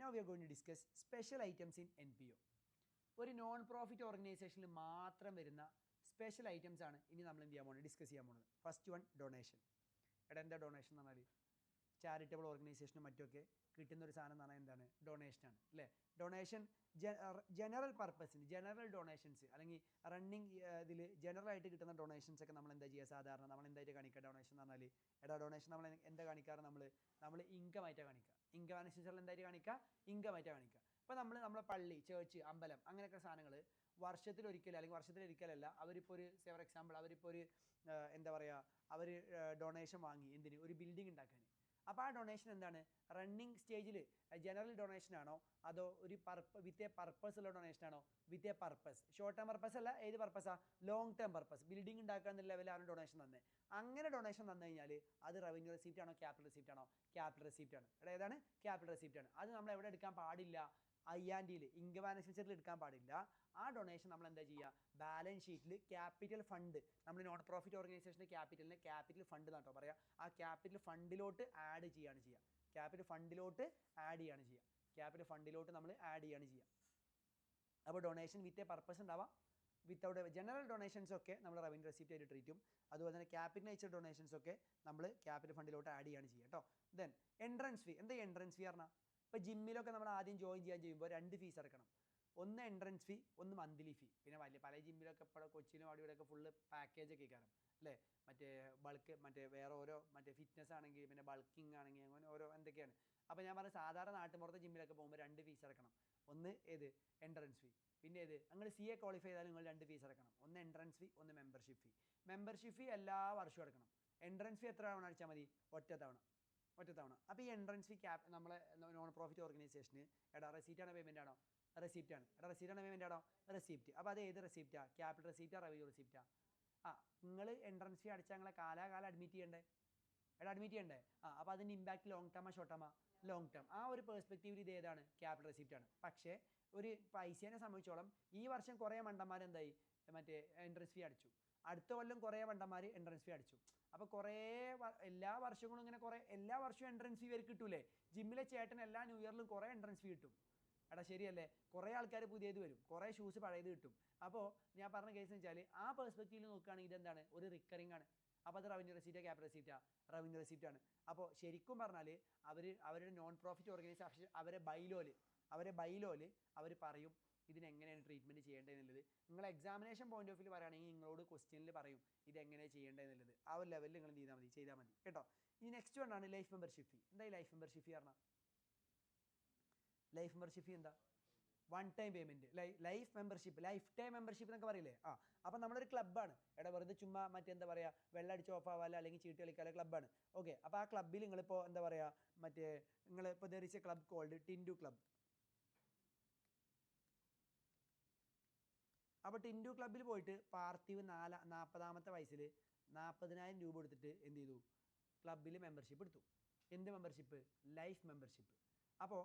Now we are going to discuss special items in NPO. ഒരു non profit ഓർഗനൈസേഷനിൽ മാത്രം വരുന്ന സ്പെഷ്യൽ ഐറ്റംസ് ആണ് ഇനി നമ്മൾ എന്ത് ചെയ്യാൻ പോകുന്നത്, ഡിസ്കസ് ചെയ്യാൻ പോകുന്നത്. First one, donation. എന്താ ഡൊണേഷൻ എന്ന് പറഞ്ഞാൽ ചാരിറ്റബിൾ ഓർഗനൈസേഷനും മറ്റൊക്കെ കിട്ടുന്ന ഒരു സാധനം എന്ന് പറഞ്ഞാൽ എന്താണ്, ഡൊണേഷനാണ് അല്ലേ. ഡൊണേഷൻ ജനറൽ പർപ്പസിന്, ജനറൽ ഡൊണേഷൻസ് അല്ലെങ്കിൽ റണ്ണിങ് ഇതിൽ ജനറലായിട്ട് കിട്ടുന്ന ഡൊണേഷൻസ് ഒക്കെ നമ്മൾ എന്താ ചെയ്യുക, സാധാരണ നമ്മൾ എന്തായിട്ട് കാണിക്കുക ഡൊണേഷൻ എന്ന് പറഞ്ഞാൽ, ഡൊണേഷൻ നമ്മൾ എന്താ കാണിക്കാറ്, നമ്മൾ ഇൻകം ആയിട്ടാണ് കാണിക്കുക. ഇൻകം അനുസരിച്ചുള്ള എന്തായിട്ട് കാണിക്കുക, ഇൻകം ആയിട്ടാണ് കാണിക്കുക. അപ്പോൾ നമ്മളെ പള്ളി, ചേർച്ച്, അമ്പലം അങ്ങനെയൊക്കെ സാധനങ്ങൾ വർഷത്തിലൊരിക്കലും അല്ലെങ്കിൽ വർഷത്തിലൊരിക്കലല്ല, അവരിപ്പോൾ ഒരു ഫോർ എക്സാമ്പിൾ അവരിപ്പോൾ ഒരു എന്താ പറയുക, അവർ ഡൊണേഷൻ വാങ്ങി എന്തിന്, ഒരു ബിൽഡിംഗ് ഉണ്ടാക്കാൻ. അപ്പോൾ ആ ഡൊണേഷൻ എന്താണ്, റണ്ണിങ് സ്റ്റേജിൽ ജനറൽ ഡൊണേഷൻ ആണോ അതോ ഒരു വിത്ത് എ പർപ്പസ് ഉള്ള ഡൊണേഷൻ ആണോ, with a purpose, short term purpose അല്ല, ഏത് പർപ്പസാണ്, ലോങ് ടേം പർപ്പസ്, ബിൽഡിംഗ് ഉണ്ടാക്കുക എന്നുള്ള ലെവലാണ് ഡൊണേഷൻ തന്നെ. അങ്ങനെ ഡൊണേഷൻ തന്നു കഴിഞ്ഞാൽ അത് റവന്യൂ റെസിപ്റ്റ് ആണോ ക്യാപിറ്റൽ റെസിപ്റ്റ് ആണോ, ക്യാപിറ്റൽ റെസിപ്റ്റ് ആണ്. ഏതാണ്, ക്യാപിറ്റൽ റെസിപ്റ്റ് ആണ്. അത് നമ്മൾ എവിടെ എടുക്കാൻ പാടില്ല, IR ഇൻകം അനുസരിച്ചിട്ട് എടുക്കാൻ പാടില്ല. ആ ഡൊണേഷൻ നമ്മൾ എന്താ ചെയ്യുക, ബാലൻസ് ഷീറ്റിൽ ക്യാപിറ്റൽ ഫണ്ട്, നമ്മൾ നോൺ പ്രോഫിറ്റ് ഓർഗനൈസേഷൻ്റെ ക്യാപിറ്റൽ ഫണ്ട് എന്നാട്ടോ പറയുക, ആ ക്യാപിറ്റൽ ഫണ്ടിലോട്ട് ആഡ് ചെയ്യുകയാണ് ചെയ്യുക. ക്യാപിറ്റൽ ഫണ്ടിലോട്ട് ആഡ് ചെയ്യുകയാണ് ചെയ്യുക. ക്യാപിറ്റൽ ഫണ്ടിലോട്ട് നമ്മൾ ആഡ് ചെയ്യുകയാണ് ചെയ്യുക. അപ്പോൾ ഡൊണേഷൻ വിത്ത് എ പർപ്പസ് ഉണ്ടാവാം, വിത്തൗട്ട് ജനറൽ ഡൊണേഷൻസ് ഒക്കെ നമ്മൾ റവന്യൂ റെസിപ്റ്റ് ആയിട്ട് ട്രീറ്റും. അതുപോലെ തന്നെ ക്യാപിറ്റൽ നേച്ചർ ഡൊണേഷൻസ് ഒക്കെ നമ്മൾ ക്യാപിറ്റൽ ഫണ്ടിലോട്ട് ആഡ് ചെയ്യുകയാണ് ചെയ്യുക കേട്ടോ. Then entrance fee. എന്താ എൻട്രൻസ് ഫീ പറഞ്ഞാൽ, ഇപ്പോൾ ജിമ്മിലൊക്കെ നമ്മൾ ആദ്യം ജോയിൻ ചെയ്യുമ്പോൾ 2 ഫീസ് അടക്കണം. ഒന്ന് എൻട്രൻസ് ഫീ, ഒന്ന് മന്ത്ലി ഫീ. പിന്നെ പല ജിമ്മിലൊക്കെ ഇപ്പോൾ കൊച്ചിയിലും അവിടെ ഇവിടെയൊക്കെ ഫുള്ള് പാക്കേജൊക്കെ കാരണം അല്ലേ, മറ്റേ ബൾക്ക്, മറ്റേ വേറെ ഓരോ മറ്റേ ഫിറ്റ്നസ് ആണെങ്കിൽ പിന്നെ ബൾക്കിംഗ് ആണെങ്കിൽ അങ്ങനെ ഓരോ എന്തൊക്കെയാണ്. അപ്പോൾ ഞാൻ പറഞ്ഞ സാധാരണ നാട്ടുമ്പുറത്തെ ജിമ്മിലൊക്കെ പോകുമ്പോൾ 2 ഫീസ് അടക്കണം. ഒന്ന് ഏത്, എൻട്രൻസ് ഫീ. പിന്നെ ഏത്, നിങ്ങൾ CA ക്വാളിഫൈ ചെയ്താലും നിങ്ങൾ 2 ഫീസ് അടക്കണം. ഒന്ന് എൻട്രൻസ് ഫീ, ഒന്ന് മെമ്പർഷിപ്പ് ഫീ. മെമ്പർഷിപ്പ് ഫീ എല്ലാ വർഷവും അടക്കണം. എൻട്രൻസ് ഫീ എത്ര തവണ അടിച്ചാൽ മതി, ഒറ്റ തവണ. അപ്പോൾ ഈ എൻട്രൻസ് ഫീ നമ്മളെ നോൺ പ്രോഫിറ്റ് ഓർഗനൈസേഷന് റെസീപ്റ്റ് ആണോ പേയ്മെൻ്റ് ആണോ, റെസിപ്റ്റ് ആണ്. റെസീപ്റ്റ് ആണോ പേയ്മെൻ്റ് ആണോ, റെസിപ്റ്റ്. അപ്പോൾ അത് ഏത് റെസിപ്റ്റാണ്, ക്യാപിറ്റൽ റെസിപ്റ്റാ റവന്യൂ റെസിപ്റ്റാ. നിങ്ങൾ എൻട്രൻസ് ഫീ അടിച്ചാൽ നിങ്ങളെ കാലാകാലം അഡ്മിറ്റ് ചെയ്യണ്ടേ. അപ്പോൾ അതിൻ്റെ ഇമ്പാക്ട് ലോങ് ടേമാ ഷോർട്ട് ടേമാ, ലോങ് ടേം. ആ ഒരു പെർസ്പെക്റ്റീവിൽ ഇത് ഏതാണ്, ക്യാപിറ്റൽ റെസിപ്റ്റ് ആണ്. പക്ഷേ ഒരു പൈസേനെ സംബന്ധിച്ചോളം ഈ വർഷം കുറേ മണ്ടന്മാർ എന്തായി, മറ്റേ എൻട്രൻസ് ഫീ അടിച്ചു, അടുത്ത കൊല്ലം കുറേ മണ്ടന്മാർ എൻട്രൻസ് ഫീ അടിച്ചു. അപ്പോൾ കുറേ എല്ലാ വർഷങ്ങളും ഇങ്ങനെ എല്ലാ വർഷവും എൻട്രൻസ് ഫീ വരെ കിട്ടൂലേ. ജിമ്മിലെ ചേട്ടൻ എല്ലാ ന്യൂ ഇയറിലും കുറേ എൻട്രൻസ് ഫീ കിട്ടും. ശരിയല്ലേ, കുറേ ആൾക്കാർ പുതിയത് വരും, കുറേ ഷൂസ് പഴയത് കിട്ടും. അപ്പോൾ ഞാൻ പറഞ്ഞ കേസ് എന്ന് വെച്ചാൽ ആ പെർസ്പെക്റ്റീവിൽ നോക്കുകയാണെങ്കിൽ ഇതെന്താണ്, ഒരു റിക്കറിംഗ് ആണ്. അപ്പോൾ അത് റവന്യൂ റെസിപ്റ്റാ ക്യാപിറ്റൽ റെസിപ്റ്റാ, റവന്യൂ റെസിപ്റ്റ് ആണ്. അപ്പോൾ ശരിക്കും പറഞ്ഞാൽ അവരുടെ നോൺ പ്രോഫിറ്റ് ഓർഗനൈസേഷൻ അവരെ ബൈലോല് അവർ പറയും ഇതിനെങ്ങനെയാണ് ട്രീറ്റ്മെൻറ്റ് ചെയ്യേണ്ടതെന്നുള്ളത്. നിങ്ങൾ എക്സാമിനേഷൻ പോയിന്റ് ഓഫ് വ്യൂ പറയുകയാണെങ്കിൽ നിങ്ങളോട് ക്വസ്റ്റ്യനിൽ പറയും ഇതെങ്ങനെയാണ് ചെയ്യേണ്ടതെന്നുള്ളത്. ആ ഒരു ലെവലിൽ നിങ്ങൾ ചെയ്താൽ മതി കേട്ടോ. ഇനി നെക്സ്റ്റ് വണ്ണാണ് ലൈഫ് മെമ്പർഷിപ്പ് ഫീ. എന്താ ഈ ലൈഫ് മെമ്പർഷിപ്പ് ഫീ പറഞ്ഞാൽ, ലൈഫ് മെമ്പർഷിപ്പ് ഫീ എന്താ, one time payment. Life membership, life time membership എന്നൊക്കെ പറയില്ലേ. അപ്പോൾ നമ്മളൊരു ക്ലബ്ബാണ്, വെറുതെ ചുമ്മാ മറ്റെന്താ പറയുക, വെള്ളം അടിച്ച് ഓഫ് ആവാല്ല അല്ലെങ്കിൽ ചീട്ട് കളിക്കാല്ല ക്ലബ്ബാണ്. ഓക്കെ, അപ്പോൾ ആ ക്ലബ്ബിൽ നിങ്ങളിപ്പോൾ എന്താ പറയുക, നിങ്ങളിപ്പോൾ there is a club called Tindu club. അപ്പോൾ ടിൻഡു ക്ലബ്ബിൽ പോയിട്ട് പാർത്ഥിവ് 40ാമത്തെ വയസ്സിൽ 40,000 രൂപ എടുത്തിട്ട് എന്ത് ചെയ്തു, ക്ലബ്ബിൽ മെമ്പർഷിപ്പ് എടുത്തു. എന്ത് മെമ്പർഷിപ്പ്, ലൈഫ് മെമ്പർഷിപ്പ്. അപ്പോൾ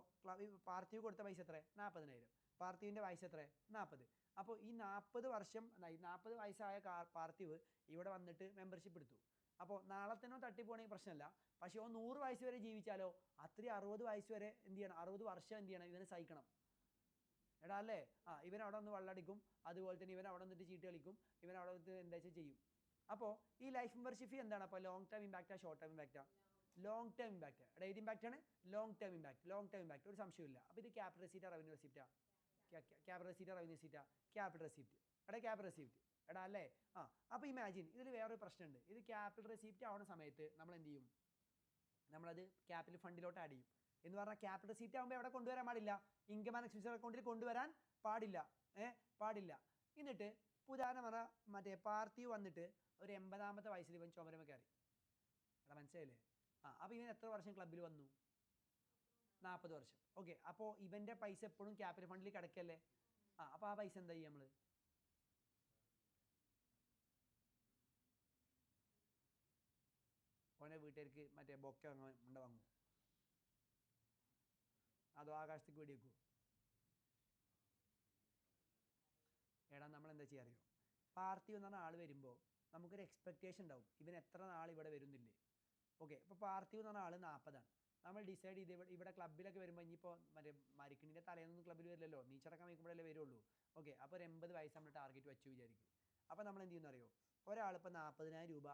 പാർത്ഥിവ് കൊടുത്ത പൈസ എത്ര, 40,000. പാർത്ഥിവിൻ്റെ വയസ്സ് എത്ര, 40. അപ്പോൾ ഈ 40 വയസ്സായ പാർത്ഥിവ് ഇവിടെ വന്നിട്ട് മെമ്പർഷിപ്പ് എടുത്തു. അപ്പോൾ നാളെ തന്നെ തട്ടിപ്പോണെങ്കിൽ പ്രശ്നമല്ല. പക്ഷേ 100 വയസ്സ് വരെ ജീവിച്ചാലോ, അത്രയും 60 വയസ്സ് വരെ എന്ത് ചെയ്യണം, 60 വർഷം എന്ത് ചെയ്യണം, ഇവനെ സഹിക്കണം. അല്ലേ, ഇവൻ അവിടെ ഒന്ന് വെള്ളടിക്കും, അതുപോലെ തന്നെ ഇവൻ അവിടെ വന്നിട്ട് ചീട്ട് കളിക്കും, ഇവൻ അവിടെ വന്നിട്ട് എന്താ വെച്ചാൽ ചെയ്യും. അപ്പോൾ ഈ ലൈഫ് മെമ്പർഷിപ്പ് ഫീ എന്താണ്, അപ്പോൾ ലോങ് ടേം ഇമ്പാക്റ്റാ ഷോർട്ട് ടേം ഇമ്പാക്റ്റാ, ലോങ് ടേം ഇമ്പാക്റ്റ്. ഏത് ഇമ്പാക്റ്റ് ആണ്, ലോങ് ടേം ഇമ്പാക്റ്റ്, ഒരു സംശയമില്ല. അപ്പോൾ ഇത് ക്യാപിറ്റൽ റെസിപ്റ്റാ റവന്യൂ റെസിപ്റ്റാ, ക്യാപിറ്റൽ റെസിപ്റ്റാ റവന്യൂ റെസിപ്റ്റാ, ക്യാപിറ്റൽ റെസിപ്റ്റ്. ക്യാപിറ്റൽ റെസിപ്റ്റ് അല്ലേ. അപ്പോൾ ഇമാജിൻ ഇതിൽ വേറൊരു പ്രശ്നമുണ്ട്. ഇത് ക്യാപിറ്റൽ റെസിപ്റ്റ് ആവുന്ന സമയത്ത് നമ്മൾ എന്ത് ചെയ്യും, നമ്മളത് ക്യാപിറ്റൽ ഫണ്ടിലോട്ട് ആഡ് ചെയ്യും. എന്ന് പറഞ്ഞാൽ ക്യാപിറ്റൽ റെസിപ്റ്റ് ആകുമ്പോൾ എവിടെ കൊണ്ടുവരാൻ പാടില്ല, ഇൻകം ആൻഡ് എക്സ്പെൻസ് അക്കൗണ്ടിൽ കൊണ്ടുവരാൻ പാടില്ല. എന്നിട്ട് ഉദാഹരണം പറഞ്ഞാൽ മറ്റേ പാർത്ഥിവ് വന്നിട്ട് ഒരു 80ാമത്തെ വയസ്സിൽ ഇവൻ ചുമരമ കയറി. മനസ്സിലായില്ലേ. അപ്പോൾ ഇവൻ എത്ര വർഷം ക്ലബ്ബിൽ വന്നു, 40 വർഷം. ഓക്കെ, അപ്പോൾ ഇവൻ്റെ പൈസ എപ്പോഴും ക്യാപിറ്റൽ ഫണ്ടിൽ കിടക്കല്ലേ. അപ്പോൾ ആ പൈസ എന്താ ചെയ്യും, നമ്മൾ ഓനെ വീട്ടുകാർക്ക് മറ്റേ ബൊക്ക വാങ്ങും, അതോ ആകാശത്തേക്ക് വെടിവെക്കുമോ. നമ്മൾ എന്താ ചെയ്യുക അറിയോ, പാർത്ഥിവ് എന്ന് പറഞ്ഞ ആൾ വരുമ്പോൾ നമുക്കൊരു എക്സ്പെക്റ്റേഷൻ ഉണ്ടാവും, ഇവൻ എത്ര നാൾ ഇവിടെ വരുന്നില്ലേ. ഓക്കെ, ഇപ്പോൾ പാർത്ഥിവ് എന്ന് പറഞ്ഞ ആൾ 40 നമ്മൾ ഡിസൈഡ് ചെയ്ത് ഇവിടെ ക്ലബ്ബിലൊക്കെ വരുമ്പോൾ ഇനിയിപ്പോൾ മറ്റേ മരിക്കണിൻ്റെ തലേന്നൊന്നും ക്ലബ്ബിൽ വരില്ലല്ലോ, നീച്ചടക്കാൻ വയ്ക്കുമ്പോഴല്ലേ വരുള്ളൂ. ഓക്കെ, അപ്പോൾ ഒരു 80 വയസ്സ് നമ്മൾ ടാർഗറ്റ് വെച്ചു വിചാരിക്കും. അപ്പോൾ നമ്മൾ എന്ത് ചെയ്യുന്ന അറിയോ, ഒരാളിപ്പോൾ 40,000 രൂപ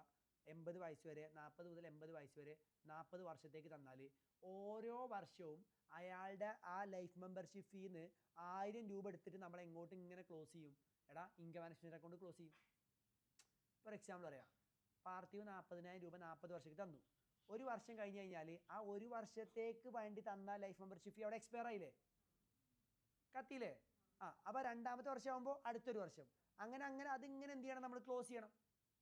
80 വയസ്സ് വരെ, 40 മുതൽ 80 വയസ്സ് വരെ 40 വർഷത്തേക്ക് തന്നാൽ ഓരോ വർഷവും അയാളുടെ ആ ലൈഫ് മെമ്പർഷിപ്പ് ഫീന്ന് 1000 രൂപ എടുത്തിട്ട് നമ്മൾ എങ്ങോട്ട് ഇങ്ങനെ ക്ലോസ് ചെയ്യും, എടാ ഇൻകം മാനേജ്മെൻറ്റ് അക്കൗണ്ട് ക്ലോസ് ചെയ്യും. ഫോർ എക്സാമ്പിൾ പറയാം, പാർട്ടീവ് 40,000 രൂപ 40 വർഷത്തേക്ക് തന്നു. ഒരു വർഷം കഴിഞ്ഞ് കഴിഞ്ഞാൽ ആ ഒരു വർഷത്തേക്ക് വേണ്ടി തന്ന ലൈഫ് മെമ്പർഷിപ്പ് ഫീ അവിടെ എക്സ്പയർ ആയില്ലേ, കത്തിയില്ലേ? അപ്പോൾ രണ്ടാമത്തെ വർഷമാകുമ്പോൾ അടുത്തൊരു വർഷം, അങ്ങനെ അങ്ങനെ അതിങ്ങനെ എന്ത് ചെയ്യണം, നമ്മൾ ക്ലോസ് ചെയ്യണം.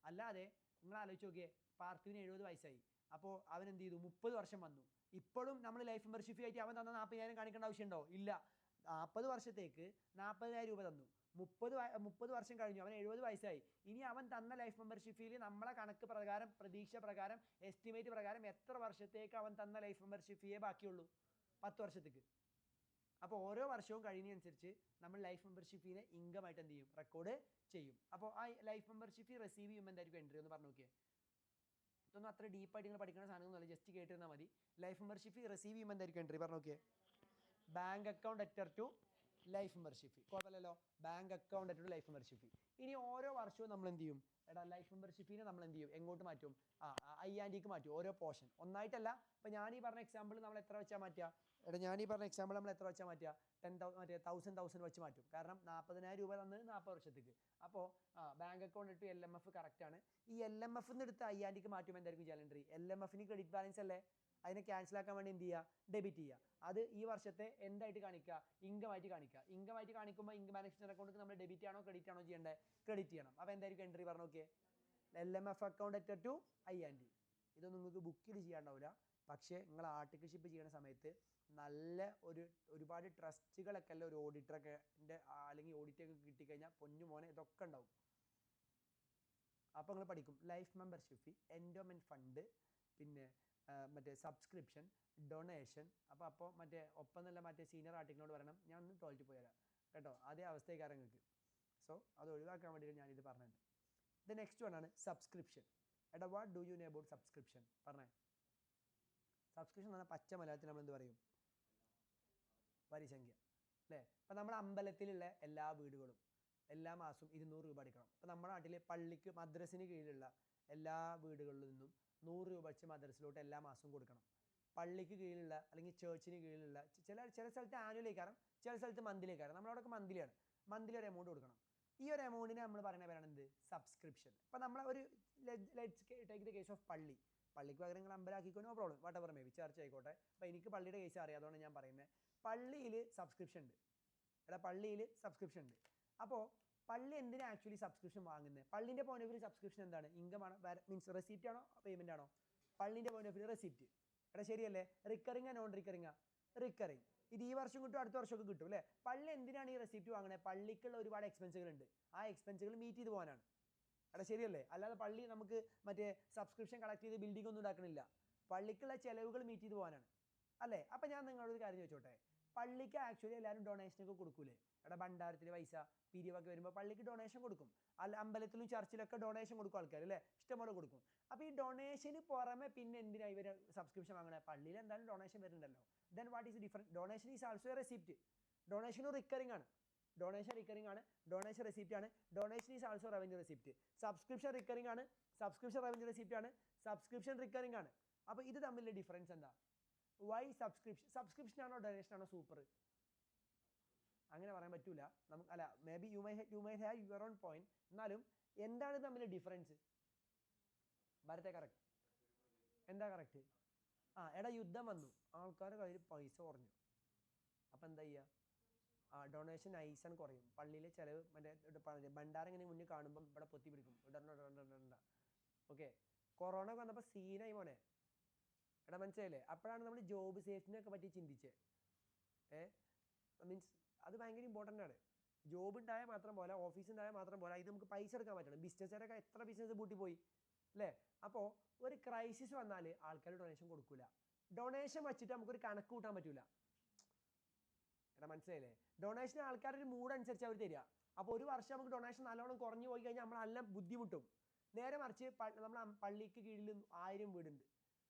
അല്ലാതെ നിങ്ങൾ ആലോചിച്ച് നോക്കിയേ, പാർട്ടിന് 70 വയസ്സായി, അപ്പോൾ അവൻ എന്ത് ചെയ്തു, 30 വർഷം വന്നു, ഇപ്പോഴും നമ്മൾ ലൈഫ് മെമ്പർഷിപ്പ് ഫീ ആയിട്ട് അവൻ തന്ന 40,000 കാണിക്കേണ്ട ആവശ്യമുണ്ടോ? ഇല്ല. 40 വർഷത്തേക്ക് 40,000 രൂപ തന്നു, 30 വർഷം കഴിഞ്ഞു, അവൻ 70 വയസ്സായി. ഇനി അവൻ തന്ന ലൈഫ് മെമ്പർഷിപ്പ് ഫീൽ നമ്മളെ കണക്ക് പ്രകാരം, പ്രതീക്ഷ പ്രകാരം, എസ്റ്റിമേറ്റ് പ്രകാരം എത്ര വർഷത്തേക്ക് അവൻ തന്ന ലൈഫ് മെമ്പർഷിപ്പ് ഫീയേ ബാക്കിയുള്ളൂ? 10 വർഷത്തേക്ക്. അപ്പോൾ ഓരോ വർഷവും കഴിയുന്നതനുസരിച്ച് നമ്മൾ ലൈഫ് മെമ്പർഷിപ്പ് ഫീനെ ഇൻകം ആയിട്ട് എന്ത് ചെയ്യും, റെക്കോർഡ് ചെയ്യും. അപ്പോൾ ആ ലൈഫ് മെമ്പർഷിപ്പ് ഫീ റിസീവ് ചെയ്യുമ്പോൾ എന്തായിരിക്കും എൻട്രി എന്ന് പറഞ്ഞു നോക്കിയേ. ഇതൊന്നും അത്ര ഡീപ്പായിട്ട് നിങ്ങൾ പഠിക്കുന്ന സാധനങ്ങളൊന്നുമല്ല, ജസ്റ്റ് കേട്ടിരുന്നാൽ മതി. ലൈഫ് മെമ്പർഷിപ്പ് ഫീ റിസീവ് ചെയ്യുമ്പോൾ എന്തായിരിക്കും എൻട്രി പറഞ്ഞു നോക്കിയേ. ബാങ്ക് അക്കൗണ്ട് അറ്റർ ടു ലൈഫ് മെമ്പർഷിപ്പ് ഫീ. കുഴപ്പമില്ലല്ലോ, ബാങ്ക് അക്കൗണ്ട് അറ്റർ ടു ലൈഫ് മെമ്പർഷിപ്പ് ഫീ. ഇനി ഓരോ വർഷവും നമ്മൾ എന്ത് ചെയ്യും, എടാ ലൈഫ് മെമ്പർഷിപ്പ് ഫീനെ നമ്മൾ എന്ത് ചെയ്യും, എങ്ങോട്ട് മാറ്റും, 5,000 മാറ്റും. ഓരോ പോർഷൻ ഒന്നായിട്ടല്ല. ഇപ്പോൾ ഞാൻ ഈ പറഞ്ഞ എക്സാമ്പിൾ നമ്മൾ എത്ര വെച്ചാൽ മാറ്റുക, ഞാൻ ഈ പറഞ്ഞ എക്സാമ്പിൾ നമ്മൾ എത്ര വെച്ചാൽ മാറ്റുക, 10,000 വെച്ച് മാറ്റും. കാരണം 40,000 രൂപ തന്ന് 40 വർഷത്തേക്ക്. അപ്പോൾ ബാങ്ക് അക്കൗണ്ട് ടു LMF കറക്റ്റാണ്. ഈ LMF എടുത്ത് 5,000 മാറ്റുമ്പോൾ എന്തായിരിക്കും ചാലണ്ടറി, LMFന് ക്രെഡിറ്റ് ബാലൻസ് അല്ലേ, അതിനെ ക്യാൻസൽ ആക്കാൻ വേണ്ടി എന്ത് ചെയ്യുക, ഡെബിറ്റ് ചെയ്യുക. അത് ഈ വർഷത്തെ എന്തായിട്ട് കാണിക്കുക, ഇൻകം ആയിട്ട് കാണിക്കുക. ഇൻകം ആയിട്ട് കാണിക്കുമ്പോൾ ഇൻകം മാനേജ്മെൻറ്റ് അക്കൗണ്ട് നമ്മൾ ഡെബിറ്റ് ആണോ ക്രെഡിറ്റ് ആണോ ചെയ്യേണ്ടത്, ക്രെഡിറ്റ് ചെയ്യണം. അപ്പോൾ എന്തായിരിക്കും എൻട്രി പറഞ്ഞു നോക്കിയേ, LMF അക്കൗണ്ട് അറ്റർ ടു 5,000. ഇതൊന്നും നിങ്ങൾക്ക് ബുക്കിൽ ചെയ്യാണ്ടാവില്ല, പക്ഷേ നിങ്ങൾ ആർട്ടിക്കിൾഷിപ്പ് ചെയ്യുന്ന സമയത്ത് നല്ല ഒരുപാട് ട്രസ്റ്റുകളൊക്കെ അല്ല ഒരു ഓഡിറ്ററൊക്കെ അല്ലെങ്കിൽ ഓഡിറ്റൊക്കെ കിട്ടിക്കഴിഞ്ഞാൽ പൊന്നു മോനെ ഇതൊക്കെ ഉണ്ടാവും. അപ്പോൾ നിങ്ങൾ പഠിക്കും ലൈഫ് മെമ്പർഷിപ്പ് ഫീ, എൻഡോമെൻറ്റ് ഫണ്ട്, പിന്നെ മറ്റേ സബ്സ്ക്രിപ്ഷൻ, ഡൊണേഷൻ. അപ്പോൾ മറ്റേ ഒപ്പം നല്ല മറ്റേ സീനിയർ ആർട്ടിക്കിളിനോട് പറയണം ഞാൻ ഒന്ന് ടോയ്ലറ്റ് പോയി തരാം കേട്ടോ, അതേ അവസ്ഥയ്ക്കാരം നിങ്ങൾക്ക്. സോ അത് ഒഴിവാക്കാൻ വേണ്ടിയിട്ട് ഞാനിത് പറഞ്ഞിട്ടുണ്ട്. ഇത് നെക്സ്റ്റ് വൺ ആണ് സബ്സ്ക്രിപ്ഷൻ. എടാ what do you know about subscription? പറഞ്ഞേ. സബ്സ്ക്രിപ്ഷൻ എന്ന് പറഞ്ഞാൽ പച്ച മലയാളത്തിൽ നമ്മൾ എന്ത് പറയും, വരിസംഖ്യ അല്ലേ. ഇപ്പം നമ്മുടെ അമ്പലത്തിലുള്ള എല്ലാ വീടുകളും എല്ലാ മാസവും 200 രൂപ അടിക്കണം. ഇപ്പം നമ്മുടെ നാട്ടിൽ പള്ളിക്ക് മദ്രസിന് കീഴിലുള്ള എല്ലാ വീടുകളിൽ നിന്നും 100 രൂപ വെച്ച് മദ്രസിലോട്ട് എല്ലാ മാസവും കൊടുക്കണം. പള്ളിക്ക് കീഴിലുള്ള അല്ലെങ്കിൽ ചേർച്ചിന് കീഴിലുള്ള ചില സ്ഥലത്ത് ആനുവലേക്കാരം, ചില സ്ഥലത്ത് മന്ത്ലിയേക്കാരം. നമ്മളവിടെയൊക്കെ മന്ത്ലിയാണ്, മന്ത്ലി ഒരു എമൗണ്ട് കൊടുക്കണം. ഈ ഒരു എമൗണ്ടിനെ നമ്മൾ പറയുന്ന പേരാണ് എന്ത്, സബ്സ്ക്രിപ്ഷൻ. ഇപ്പം നമ്മൾ ഒരു let's take the case of പള്ളിക്ക് പകരം നിങ്ങൾ അമ്പലാക്കിക്കോ, no problem, whatever may be, ചർച്ച ആയിക്കോട്ടെ. അപ്പോൾ എനിക്ക് പള്ളിയുടെ കേസ് അറിയാം, അതുകൊണ്ട് ഞാൻ പറയുന്നത്. പള്ളിയിൽ സബ്സ്ക്രിപ്ഷൻ ഉണ്ട്. എടാ പള്ളിയിൽ സബ്സ്ക്രിപ്ഷൻ ഉണ്ട്. അപ്പോൾ പള്ളി എന്തിനാണ് ആക്ച്വലി സബ്സ്ക്രിപ്ഷൻ വാങ്ങുന്നത്? പള്ളിൻ്റെ പോയിന്റ് ഓഫ് വ്യൂ സബ്സ്ക്രിപ്ഷൻ എന്താണ്, ഇൻകം ആണോ, മീൻസ് റെസിപ്റ്റ് ആണോ പേയ്മെൻ്റ് ആണോ? പള്ളിൻ്റെ പോയിന്റ് ഓഫ് വ്യൂ റെസിപ്റ്റ്. എടാ ശരിയല്ലേ? റിക്കറിങ്ങാ നോൺ റിക്കറിങ്ങാ? റിക്കറിങ്. ഇത് ഈ വർഷം കിട്ടും, അടുത്ത വർഷമൊക്കെ കിട്ടും അല്ലേ. പള്ളി എന്തിനാണ് ഈ റെസിപ്റ്റ് വാങ്ങുന്നത്? പള്ളിക്കുള്ള ഒരുപാട് എക്സ്പെൻസുകളുണ്ട്, ആ എക്സ്പെൻസുകൾ മീറ്റ് ചെയ്ത് പോകാനാണ്. എടാ ശരിയല്ലേ? അല്ലാതെ പള്ളി നമുക്ക് മറ്റേ സബ്സ്ക്രിപ്ഷൻ കളക്ട് ചെയ്ത് ബിൽഡിംഗ് ഒന്നും ഉണ്ടാക്കണില്ല, പള്ളിക്കുള്ള ചിലവുകൾ മീറ്റ് ചെയ്ത് പോകാനാണ് അല്ലേ. അപ്പം ഞാൻ നിങ്ങളോടൊരു കാര്യം ചോദിച്ചോട്ടെ, പള്ളിക്ക് ആക്ച്വലി എല്ലാവരും ഡൊണേഷനൊക്കെ കൊടുക്കൂലേ? എടാ ഭണ്ഡാരത്തിൽ പൈസ പിരിവൊക്കെ വരുമ്പോൾ പള്ളിക്ക് ഡൊണേഷൻ കൊടുക്കും. അമ്പലത്തിലും ചർച്ചിലൊക്കെ ഡൊണേഷൻ കൊടുക്കും ആൾക്കാർ അല്ലേ, ഇഷ്ടംപോലെ കൊടുക്കും. അപ്പോൾ ഈ ഡൊണേഷന് പുറമെ പിന്നെ എന്തിനാണ് ഇവർ സബ്സ്ക്രിപ്ഷൻ വാങ്ങണേ? പള്ളിയിൽ എന്തായാലും ഡൊണേഷൻ വരുന്നുണ്ടല്ലോ. Then what is different? Donation is also a receipt. ഡൊണേഷനും റിക്കറിംഗ് ആണ്. ഡൊണേഷൻ റിക്കറിംഗ് ആണ്, ഡൊണേഷൻ റെസിപ്റ്റ് ആണ്. Donation is also revenue receipt. Subscription recurring ആണ്, സബ്സ്ക്രിപ്ഷൻ റവന്യൂ റെസിപ്റ്റ് ആണ്, സബ്സ്ക്രിപ്ഷൻ റിക്കറിംഗ് ആണ്. അപ്പോൾ ഇത് തമ്മിലുള്ള ഡിഫറൻസ് എന്താ? വൈ സബ്സ്ക്രിപ്ഷൻ ആണോ ഡൊണേഷൻ ആണോ സൂപ്പർ? അങ്ങനെ പറയാൻ പറ്റൂല നമുക്ക്. അല്ല, may be you may have your own point. എന്നാലും എന്താണ് തമ്മിൽ ഡിഫറൻസ്? ഭാരത്തെ കറക്റ്റ് എന്താ കറക്റ്റ്? എടാ യുദ്ധം വന്നു, ആൾക്കാരുടെ കയ്യിൽ പൈസ കുറഞ്ഞു, അപ്പം എന്താ ചെയ്യുക? ഡൊണേഷൻ ഐസൺ കുറയും. പള്ളിയിലെ ചിലവ് മറ്റേ ഭണ്ഡാരം ഇങ്ങനെ മുന്നിൽ കാണുമ്പം ഇവിടെ പൊത്തി പിടിക്കും, ഇടണ്ട. ഓക്കെ, കൊറോണ വന്നപ്പോൾ സീനായി മോനെ. എടാ മനസ്സിലായില്ലേ? അപ്പോഴാണ് നമ്മൾ ജോബ് സേഫ്റ്റിനെയൊക്കെ പറ്റി ചിന്തിച്ചത്. മീൻസ് അത് ഭയങ്കര ഇമ്പോർട്ടൻ്റ് ആണ്. ജോബ് ഉണ്ടായാൽ മാത്രം പോലെ, ഓഫീസ് ഉണ്ടായാൽ മാത്രം പോലെ, ഇത് നമുക്ക് പൈസ എടുക്കാൻ പറ്റണം. ബിസിനസ്സുകാരൊക്കെ എത്ര ബിസിനസ് പൂട്ടിപ്പോയി അല്ലേ. അപ്പോൾ ഒരു ക്രൈസിസ് വന്നാൽ ആൾക്കാർ ഡൊണേഷൻ കൊടുക്കില്ല. ഡൊണേഷൻ വെച്ചിട്ട് നമുക്കൊരു കണക്ക് കൂട്ടാൻ പറ്റില്ല. എടാ മനസ്സിലായില്ലേ? ഡൊണേഷൻ ആൾക്കാരുടെ മൂഡ് അനുസരിച്ച് അവർ തരിക. അപ്പോൾ ഒരു വർഷം നമുക്ക് ഡൊണേഷൻ നല്ലോണം കുറഞ്ഞു പോയി കഴിഞ്ഞാൽ നമ്മളെല്ലാം ബുദ്ധിമുട്ടും. നേരെ മറിച്ച് നമ്മൾ പള്ളിക്ക് കീഴിൽ 1000 വീടുണ്ട്,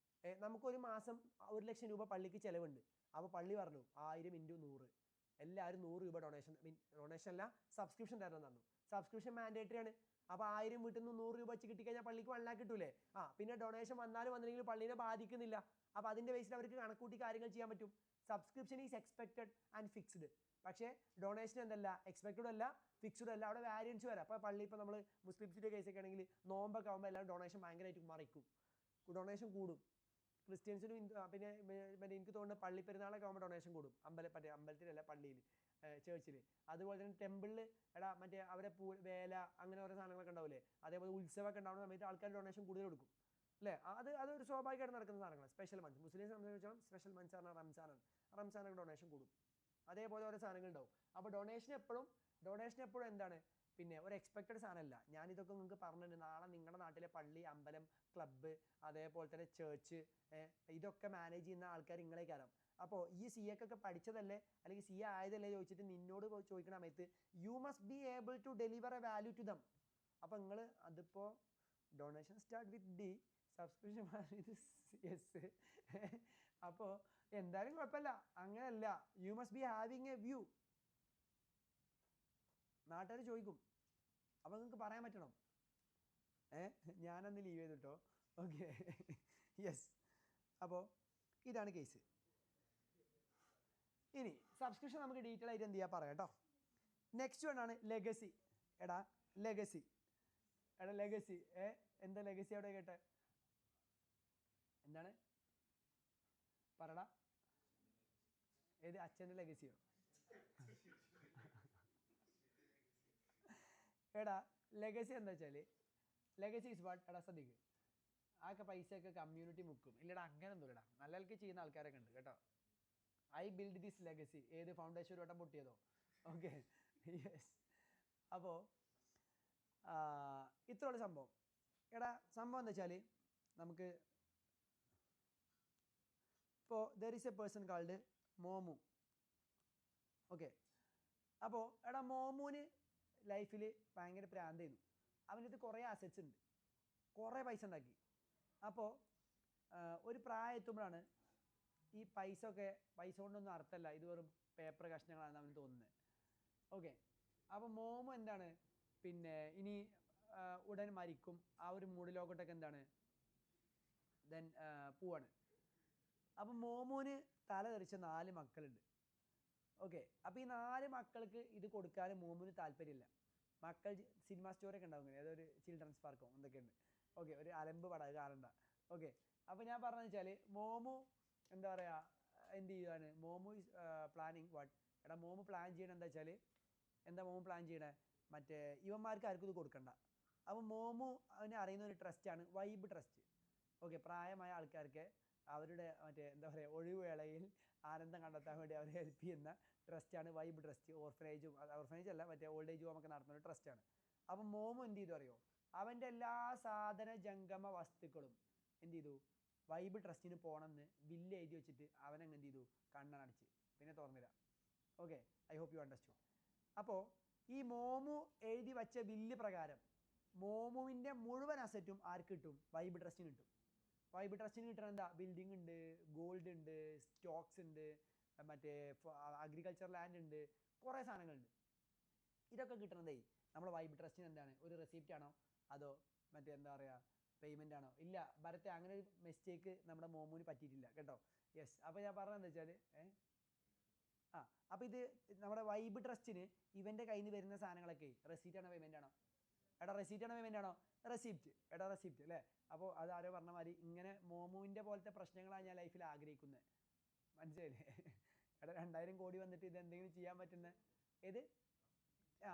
നമുക്കൊരു മാസം 1,00,000 രൂപ പള്ളിക്ക് ചിലവുണ്ട്. അപ്പോൾ പള്ളി പറഞ്ഞു 1000 × 100 എല്ലാവരും 100 രൂപ ഡൊണേഷൻ അല്ല സബ്സ്ക്രിപ്ഷൻ തരണം എന്ന് പറഞ്ഞു. സബ്സ്ക്രിപ്ഷൻ മാൻഡേറ്ററി ആണ്. അപ്പോൾ 1000 വീട്ടിൽ നിന്ന് 100 രൂപ വെച്ച് കിട്ടിക്കഴിഞ്ഞാൽ പള്ളിക്ക് 1 lakh കിട്ടൂലേ? പിന്നെ ഡൊണേഷൻ വന്നാലും വന്നില്ലെങ്കിലും പള്ളിനെ ബാധിക്കുന്നില്ല. അപ്പോൾ അതിൻ്റെ ബേസിൽ അവർക്ക് കണക്കൂട്ടി കാര്യങ്ങൾ ചെയ്യാൻ പറ്റും. Subscription is expected and fixed. പക്ഷേ ഡൊണേഷൻ എന്തല്ല, എക്സ്പെക്റ്റഡ് അല്ല, ഫിക്സ്ഡ് അല്ല, അവിടെ വാരിയൻസ് വരാം. അപ്പോൾ പള്ളി ഇപ്പോൾ നമ്മൾ മുസ്ലിംസിൻ്റെ കേസൊക്കെ ആണെങ്കിൽ നോമ്പൊക്കെ ആകുമ്പോൾ എല്ലാം ഡൊണേഷൻ ഭയങ്കരമായിട്ട് മറിക്കും, ഡൊണേഷൻ കൂടും. ക്രിസ്ത്യൻസിനും പിന്നെ എനിക്ക് തോന്നുന്നത് പള്ളി പെരുന്നാളൊക്കെ ആകുമ്പോൾ ഡൊണേഷൻ കൂടും. അമ്പലത്തിലല്ല, പള്ളിയിൽ, ചേർച്ചിൽ. അതുപോലെ തന്നെ ടെമ്പിളിൽ മറ്റേ അവരെ വേല അങ്ങനെ ഓരോ സാധനങ്ങളൊക്കെ ഉണ്ടാവില്ലേ, അതേപോലെ ഉത്സവമൊക്കെ ഉണ്ടാവുന്ന സമയത്ത് ആൾക്കാർ ഡൊണേഷൻ കൂടുതൽ കൊടുക്കും അല്ലേ? അതൊരു സ്വാഭാവികമായിട്ട് നടക്കുന്ന സാധനങ്ങളാണ്. സ്പെഷ്യൽ മന്ത്സ് മുസ്ലിംസിനെ സംബന്ധിച്ചിടത്തോളം സ്പെഷ്യൽ മന്ത്സ് പറഞ്ഞാൽ റംസാനാണ്. റംസാനൊക്കെ ഡൊണേഷൻ കൂടും. അതേപോലെ ഓരോ സാധനങ്ങൾ ഉണ്ടാവും. അപ്പോൾ ഡൊണേഷൻ എപ്പോഴും എന്താണ്, പിന്നെ ഒരു എക്സ്പെക്റ്റഡ് സാധനമല്ല. ഞാനിതൊക്കെ നിങ്ങൾക്ക് പറഞ്ഞിട്ടുണ്ട്. നാളെ നിങ്ങളുടെ നാട്ടിലെ പള്ളി, അമ്പലം, ക്ലബ്ബ്, അതേപോലെ തന്നെ ചേർച്ച്, ഇതൊക്കെ മാനേജ് ചെയ്യുന്ന ആൾക്കാർ നിങ്ങളെ കാരണം. അപ്പോൾ ഈ സി എക്കൊക്കെ പഠിച്ചതല്ലേ അല്ലെങ്കിൽ സി എ ആയതല്ലേ ചോദിച്ചിട്ട് നിന്നോട് ചോദിക്കണ സമയത്ത് you must be able to deliver a value to them. അപ്പോൾ നിങ്ങൾ അതിപ്പോൾ donation start with D, subscription with S. അപ്പോൾ എന്തായാലും കുഴപ്പമില്ല, അങ്ങനെയല്ല. You must be having a view. നാട്ടുകാർ ചോദിക്കും, അപ്പോൾ നിങ്ങൾക്ക് പറയാൻ പറ്റണം. ഞാനന്ന് ലീവ് ചെയ്തിട്ടോ. Okay, yes. അപ്പോൾ ഇതാണ് കേസ്. ഇനി സബ്സ്ക്രിപ്ഷൻ നമുക്ക് ഡീറ്റെയിൽ ആയിട്ട് എന്ത് ചെയ്യാൻ പറയാം കേട്ടോ. നെക്സ്റ്റ് വൺ ആണ് ലെഗസി. ലെഗസി. എന്താ ലെഗസി അവിടെ കേട്ടെ? എന്താണ് പറടാ? ഏത് അച്ഛൻ്റെ ലെഗസിയോ? ലെഗസി എന്താ വെച്ചാൽ, ലെഗസി ഇസ് വാട്ട് ശ്രദ്ധിക്കുക. ആക്കെ പൈസയൊക്കെ കമ്മ്യൂണിറ്റി മുക്കും. ഇല്ലടാ, അങ്ങനെ ഒന്നും ഇല്ലടാ, നല്ല ആൾക്ക് ചെയ്യുന്ന ആൾക്കാരൊക്കെ ഉണ്ട് കേട്ടോ. I build this legacy. ഏത് ഫൗണ്ടേഷൻ ഒരു വട്ടം പൊട്ടിയതോ? Okay, yes. അപ്പോൾ ഇത്രയുള്ള സംഭവം. സംഭവം എന്താ വെച്ചാൽ, നമുക്ക് ഇപ്പോൾ there is a person called Momu. Okay, അപ്പോൾ മോമുവിന് ലൈഫിൽ ഭയങ്കര പ്രാന്തായിരുന്നു. അവൻ്റെ അടുത്ത് കുറേ അസറ്റ്സ് ഉണ്ട്, കുറേ പൈസ ഉണ്ടാക്കി. അപ്പോൾ ഒരു പ്രായം എത്തുമ്പോഴാണ് ഈ പൈസ കൊണ്ടൊന്നും അർത്ഥമല്ല, ഇത് വെറും പേപ്പർ കഷ്ണങ്ങളാണെന്ന് അവന് തോന്നുന്നത്. ഓക്കെ, അപ്പോൾ മോമു എന്താണ്, പിന്നെ ഇനി ഉടൻ മരിക്കും, ആ ഒരു മൂഡിലോട്ടൊക്കെ എന്താണ് ദെൻ പോവാണ്. അപ്പം മോമുവിന് തല തെറിച്ച 4 മക്കളുണ്ട്. ഓക്കെ, അപ്പോൾ ഈ 4 മക്കൾക്ക് ഇത് കൊടുക്കാനും മോമുവിന് താല്പര്യമില്ല. മക്കൾ സിനിമ സ്റ്റോറിയൊക്കെ ഉണ്ടാവും, ഇങ്ങനെ ഏതൊരു ചിൽഡ്രൻസ് പാർക്കോ എന്തൊക്കെയുണ്ട്. ഓക്കെ, ഒരു അലമ്പ് പടം കാണണ്ട. ഓക്കെ, അപ്പോൾ ഞാൻ പറഞ്ഞതെന്ന് വെച്ചാൽ മോമു എന്താ പറയുക, എന്ത് ചെയ്യുകയാണ്, മോമു ഈസ് പ്ലാനിങ് വാട്ട്. മോമു പ്ലാൻ ചെയ്യണത് എന്താ വെച്ചാൽ, മോമു പ്ലാൻ ചെയ്യണേ, മറ്റേ ഇവന്മാർക്ക് ആർക്കും ഇത് കൊടുക്കണ്ട. അപ്പോൾ മോമു അവനെ അറിയുന്ന ഒരു ട്രസ്റ്റാണ് വൈബ് ട്രസ്റ്റ്. ഓക്കെ, പ്രായമായ ആൾക്കാർക്ക് അവരുടെ മറ്റേ എന്താ പറയുക ഒഴിവുവേളയിൽ ആനന്ദം കണ്ടെത്താൻ വേണ്ടി അവരെ ഹെൽപ്പ് ചെയ്യുന്ന ട്രസ്റ്റാണ് വൈബ് ട്രസ്റ്റ്. ഓർഫനേജ് അല്ല, മറ്റേ ഓൾഡ് ഏജ് ഹോമൊക്കെ നടത്തുന്ന ഒരു ട്രസ്റ്റാണ്. അപ്പം മോമു എന്ത് ചെയ്തു അറിയോ, അവൻ്റെ എല്ലാ സാധന ജംഗമ വസ്തുക്കളും എന്ത് ചെയ്തു, വൈബ് ട്രസ്റ്റിന് പോകണമെന്ന് ബില്ല് എഴുതി വെച്ചിട്ട് അവനങ്ങ് എന്ത് ചെയ്തു, കണ്ണടച്ച് പിന്നെ തുറന്നില്ല. Okay, I hope you understood. അപ്പോൾ ഈ മോമു എഴുതി വച്ച ബില്ല് പ്രകാരം മോമുവിൻ്റെ മുഴുവൻ അസറ്റും ആർക്ക് കിട്ടും, വൈബ് ട്രസ്റ്റിന് കിട്ടും. വൈബ് ട്രസ്റ്റിന് കിട്ടണ എന്താ, ബിൽഡിംഗ് ഉണ്ട്, ഗോൾഡ് ഉണ്ട്, സ്റ്റോക്സ് ഉണ്ട്, മറ്റേ അഗ്രികൾച്ചർ ലാൻഡ് ഉണ്ട്, കുറേ സാധനങ്ങളുണ്ട്. ഇതൊക്കെ കിട്ടണതേ നമ്മൾ വൈബ് ട്രസ്റ്റിന് എന്താണ്, ഒരു റെസിപ്റ്റ് ആണോ അതോ മറ്റേ എന്താ പറയുക പേയ്മെൻ്റ് ആണോ? ഇല്ല ഭരത്തെ, അങ്ങനെ ഒരു മിസ്റ്റേക്ക് നമ്മുടെ മോമുവിന് പറ്റിയിട്ടില്ല കേട്ടോ. യെസ്, അപ്പോൾ ഞാൻ പറഞ്ഞതെന്ന് വെച്ചാൽ അപ്പോൾ ഇത് നമ്മുടെ വൈബ് ട്രസ്റ്റിന് ഇവൻ്റെ കയ്യിൽ നിന്ന് വരുന്ന സാധനങ്ങളൊക്കെ റെസീപ്റ്റ് ആണോ പേയ്മെൻ്റ് ആണോ? റെസീപ്റ്റ് ആണോ പേയ്മെൻ്റ് ആണോ? റെസിപ്റ്റ് അല്ലേ? അപ്പോൾ അത് ആരോ പറഞ്ഞ മാതിരി ഇങ്ങനെ മോമുവിൻ്റെ പോലത്തെ പ്രശ്നങ്ങളാണ് ഞാൻ ലൈഫിൽ ആഗ്രഹിക്കുന്നത്. മനസ്സിലായില്ലേ? 2000 കോടി വന്നിട്ട് ഇത് എന്തെങ്കിലും ചെയ്യാൻ പറ്റുന്ന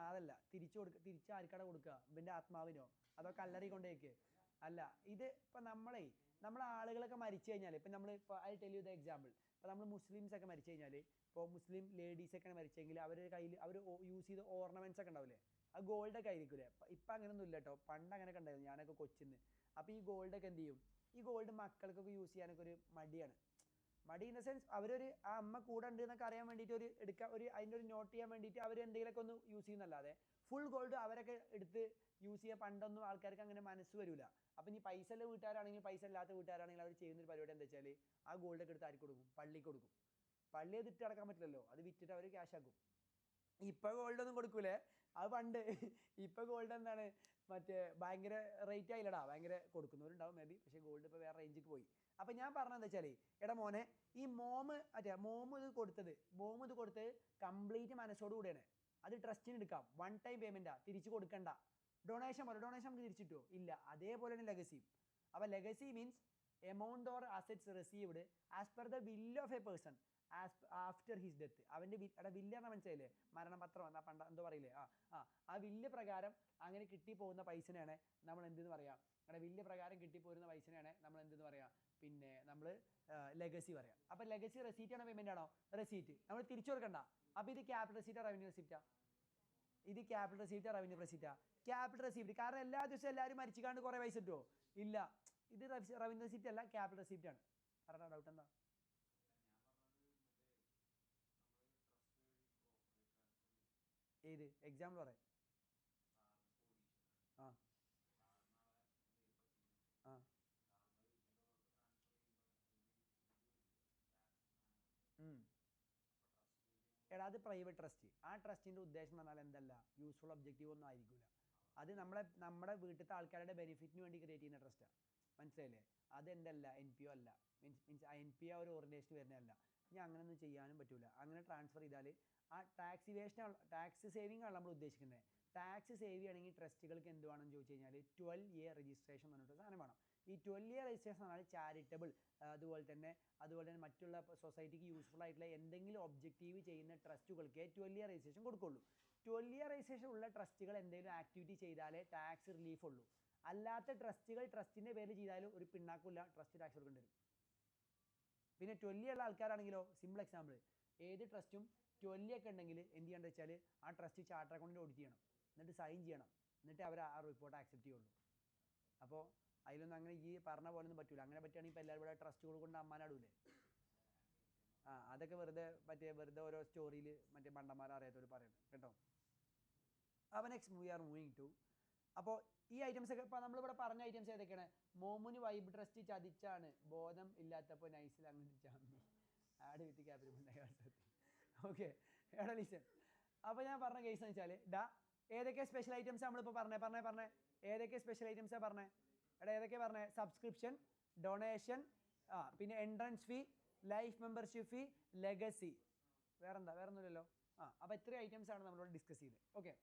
അതല്ല, തിരിച്ച് ആർക്കട കൊടുക്കുക, ഇവൻ്റെ ആത്മാവിനോ അതോ കല്ലറി കൊണ്ടേക്ക്? അല്ല, ഇത് ഇപ്പം നമ്മളെ ആളുകളൊക്കെ മരിച്ചു കഴിഞ്ഞാൽ, ഇപ്പം നമ്മൾ ഇപ്പോൾ I tell you the example, ഇപ്പോൾ നമ്മൾ മുസ്ലിംസ് ഒക്കെ മരിച്ചു കഴിഞ്ഞാൽ, ഇപ്പോൾ മുസ്ലിം ലേഡീസൊക്കെ മരിച്ചെങ്കിൽ അവരുടെ കയ്യിൽ അവർ യൂസ് ചെയ്ത ഓർണമെൻറ്റ്സ് ഒക്കെ ഉണ്ടാവില്ലേ, ആ ഗോൾഡൊക്കെ ആയിരിക്കില്ലേ? ഇപ്പം അങ്ങനെയൊന്നും ഇല്ല കേട്ടോ, പണ്ട് അങ്ങനെയൊക്കെ ഉണ്ടായിരുന്നു, ഞാനൊക്കെ കൊച്ചിന്ന്. അപ്പോൾ ഈ ഗോൾഡൊക്കെ എന്ത് ചെയ്യും, ഈ ഗോൾഡ് മക്കൾക്കൊക്കെ യൂസ് ചെയ്യാനൊക്കെ ഒരു മടി ഇൻ ദ സെൻസ് അവരൊരു ആ അമ്മ കൂടെ ഉണ്ട് എന്നൊക്കെ അറിയാൻ വേണ്ടിയിട്ട് ഒരു എടുക്കാൻ ഒരു അതിൻ്റെ ഒരു നോട്ട് ചെയ്യാൻ വേണ്ടിയിട്ട് അവർ എന്തെങ്കിലുമൊക്കെ ഒന്ന് യൂസ് ചെയ്യുന്നല്ലാതെ ഫുൾ ഗോൾഡ് അവരൊക്കെ എടുത്ത് യൂസ് ചെയ്യാൻ പണ്ടൊന്നും ആൾക്കാർക്ക് അങ്ങനെ മനസ്സ് വരില്ല. അപ്പം ഇനി പൈസ ഉള്ള വീട്ടുകാരാണെങ്കിൽ പൈസ ഇല്ലാത്ത വീട്ടുകാരാണെങ്കിൽ അവർ ചെയ്യുന്നൊരു പരിപാടി എന്താ വെച്ചാൽ ആ ഗോൾഡൊക്കെ എടുത്ത് ആർക്ക് കൊടുക്കും? പള്ളിക്ക് കൊടുക്കും. പള്ളി അത് ഇട്ട് അടക്കാൻ പറ്റില്ലല്ലോ, അത് വിറ്റിട്ട് അവർ ക്യാഷ് ആക്കും. ഇപ്പം ഗോൾഡൊന്നും കൊടുക്കൂലേ, അത് പണ്ട്. ഇപ്പം ഗോൾഡ് എന്താണ് മറ്റേ ഭയങ്കര റേറ്റ് ആയില്ലടാ, ഭയങ്കര കൊടുക്കുന്നവരുണ്ടാവും മേ ബി, പക്ഷേ ഗോൾഡ് ഇപ്പോൾ വേറെ റേഞ്ചിക്ക് പോയി. അപ്പം ഞാൻ പറഞ്ഞത് എന്താ വെച്ചാൽ എടാ മോനെ ഈ മോമ് ഇത് കൊടുത്തത് കംപ്ലീറ്റ് മനസ്സോടുകൂടിയാണ്. അത് ട്രസ്റ്റിന് എടുക്കാം, 1 ടൈം പേയ്മെൻറ്റാ, തിരിച്ച് കൊടുക്കണ്ട. ഡൊണേഷൻ പോലെ ഡൊണേഷൻ നമുക്ക് തിരിച്ചിട്ടോ ഇല്ല. അതേപോലെയാണ് ലെഗസി. അപ്പോൾ legacy means amount or assets received as per the will of a person after his death. അവൻ്റെ വില്ല് പറഞ്ഞാൽ മനസ്സിലായില്ലേ, മരണപത്രം എന്നാ പണ്ട എന്തോ പറയില്ലേ, ആ വില്ല് പ്രകാരം അങ്ങനെ കിട്ടിപ്പോകുന്ന പൈസനെയാണ് നമ്മൾ എന്തെന്ന് പറയാം, വില്ല് പ്രകാരം കിട്ടിപ്പോരുന്ന പൈസനെയാണ് നമ്മൾ എന്തെന്ന് പറയാം, പിന്നെ നമ്മൾ ലെഗസി പറയാം. അപ്പോൾ ലെഗസി റെസീറ്റ് ആണോ പേയ്മെൻ്റ് ആണോ? റെസീറ്റ്. നമ്മൾ തിരിച്ചു കൊടുക്കണ്ട. അപ്പോൾ ഇത് ക്യാപിറ്റൽ റെസീറ്റാ റവന്യൂ റെസീപ്റ്റാ? ഇത് ക്യാപിറ്റൽ റെസീപ്റ്റാ റവന്യൂ റെസീറ്റാ? Capital receipt. കാരണം എല്ലാ ദിവസവും എല്ലാവരും മരിച്ചിക്കാണ്ട് കുറേ പൈസ കിട്ടുമോ? ഇല്ല. ഇത് റവന്യൂ റെസീപ്റ്റ് അല്ല, ക്യാപിറ്റൽ റെസീപ്റ്റ് ആണ്. പറഞ്ഞ ഡൗട്ട് എന്താ? ഏത് എക്സാമ്പിൾ പറയാം? ആ ആ എടാ അത് പ്രൈവറ്റ് ട്രസ്റ്റ്. ആ ട്രസ്റ്റിൻ്റെ ഉദ്ദേശം എന്ന് പറഞ്ഞാൽ എന്തല്ല, യൂസ്ഫുൾ ഒബ്ജക്റ്റീവ് ഒന്നും ആയിരിക്കില്ല. അത് നമ്മുടെ വീട്ടിലത്തെ ആൾക്കാരുടെ ബെനിഫിറ്റിന് വേണ്ടി ക്രിയേറ്റ് ചെയ്യുന്ന ട്രസ്റ്റാണ്. മനസ്സിലായില്ലേ? അത് എൻ്റെ അല്ല, NPO അല്ല. മീൻസ് NPO ഒരു ഓർഗനൈസേഷൻ വരുന്നതല്ല. ഇനി അങ്ങനെയൊന്നും ചെയ്യാനും പറ്റില്ല. അങ്ങനെ ട്രാൻസ്ഫർ ചെയ്താൽ ആ ടാക്സ് സേവിങ് ആണ് നമ്മൾ ഉദ്ദേശിക്കുന്നത്. ടാക്സ് സേവ് ചെയ്യണമെങ്കിൽ ട്രസ്റ്റുകൾക്ക് എന്ത് വേണമെന്ന് ചോദിച്ചു കഴിഞ്ഞാൽ 12 ഇയർ രജിസ്ട്രേഷൻ എന്ന് പറഞ്ഞിട്ട് സാധനം വേണം. ഈ 12 ഇയർ രജിസ്ട്രേഷൻ എന്ന് പറഞ്ഞാൽ ചാരിറ്റബിൾ, അതുപോലെ തന്നെ മറ്റുള്ള സൊസൈറ്റിക്ക് യൂസ്ഫുൾ ആയിട്ടുള്ള എന്തെങ്കിലും ഒബ്ജക്റ്റീവ് ചെയ്യുന്ന ട്രസ്റ്റുകൾക്ക് 12 ഇയർ രജിസ്ട്രേഷൻ കൊടുക്കുള്ളൂ. 12 ഇയർ രജിസ്ട്രേഷൻ ഉള്ള ട്രസ്റ്റുകൾ എന്തെങ്കിലും ആക്ടിവിറ്റി ചെയ്താലേ ടാക്സ് റിലീഫ് ഉള്ളൂ. അല്ലാത്ത ട്രസ്റ്റുകൾ ട്രസ്റ്റിൻ്റെ പേരിൽ ചെയ്താലും ഒരു പിണ്ണാക്കില്ല, ട്രസ്റ്റ് ടാക്സ് കൊടുക്കേണ്ടി വരും. പിന്നെ 12 ഉള്ള ആൾക്കാരാണെങ്കിലോ, സിമ്പിൾ എക്സാമ്പിൾ, ഏത് ട്രസ്റ്റും 12 ഒക്കെ ഉണ്ടെങ്കിൽ എന്ത് ചെയ്യേണ്ടത് വെച്ചാൽ ആ ട്രസ്റ്റ് ചാർട്ടർ അക്കൗണ്ടിൽ ഓഡിറ്റ് ചെയ്യണം, എന്നിട്ട് സൈൻ ചെയ്യണം, എന്നിട്ട് അവർ ആ റിപ്പോർട്ട് ആക്സെപ്റ്റ് ചെയ്യുള്ളൂ. അപ്പോൾ അതിലൊന്നും അങ്ങനെ ഈ പറഞ്ഞ പോലെ ഒന്നും പറ്റില്ല. അങ്ങനെ പറ്റുകയാണെങ്കിൽ ഇപ്പോൾ എല്ലാവരും ഇവിടെ ട്രസ്റ്റുകൾ കൊണ്ട് അമ്മാനാടൂലേ. അതൊക്കെ വെറുതെ ഓരോ സ്റ്റോറിയിൽ മറ്റേ മണ്ടന്മാർ അറിയാത്തവർ പറയുന്നത് കേട്ടോ. അപ്പോൾ next we are moving to, അപ്പോൾ ഈ ഐറ്റംസ് ഒക്കെ ഇപ്പോൾ നമ്മളിവിടെ പറഞ്ഞ ഐറ്റംസ് ഏതൊക്കെയാണ്? മോമുന് വൈബ് ട്രസ്റ്റ് ചതിച്ചാണ്, ബോധം ഇല്ലാത്തപ്പോൾ നൈസിൽ അങ്ങോട്ട് ചാമ്പി, ആഡ് വിത്ത് ക്യാപിറ്റൽ. ഓക്കെ എടാ ലിസൺ. അപ്പോൾ ഞാൻ പറഞ്ഞ കേസ് എന്ന് വെച്ചാൽ ഏതൊക്കെ സ്പെഷ്യൽ ഐറ്റംസ് നമ്മളിപ്പോൾ പറഞ്ഞേ ഏതൊക്കെ സ്പെഷ്യൽ ഐറ്റംസാണ് പറഞ്ഞേ? എടാ ഏതൊക്കെ പറഞ്ഞേ? സബ്സ്ക്രിപ്ഷൻ, ഡൊണേഷൻ, പിന്നെ എൻട്രൻസ് ഫീ, ലൈഫ് മെമ്പർഷിപ്പ് ഫീ, ലെഗസി, വേറെന്താ? വേറൊന്നുമില്ലല്ലോ. അപ്പോൾ ഇത്രയും ഐറ്റംസ് ആണ് നമ്മളിവിടെ ഡിസ്കസ് ചെയ്തത്. ഓക്കെ.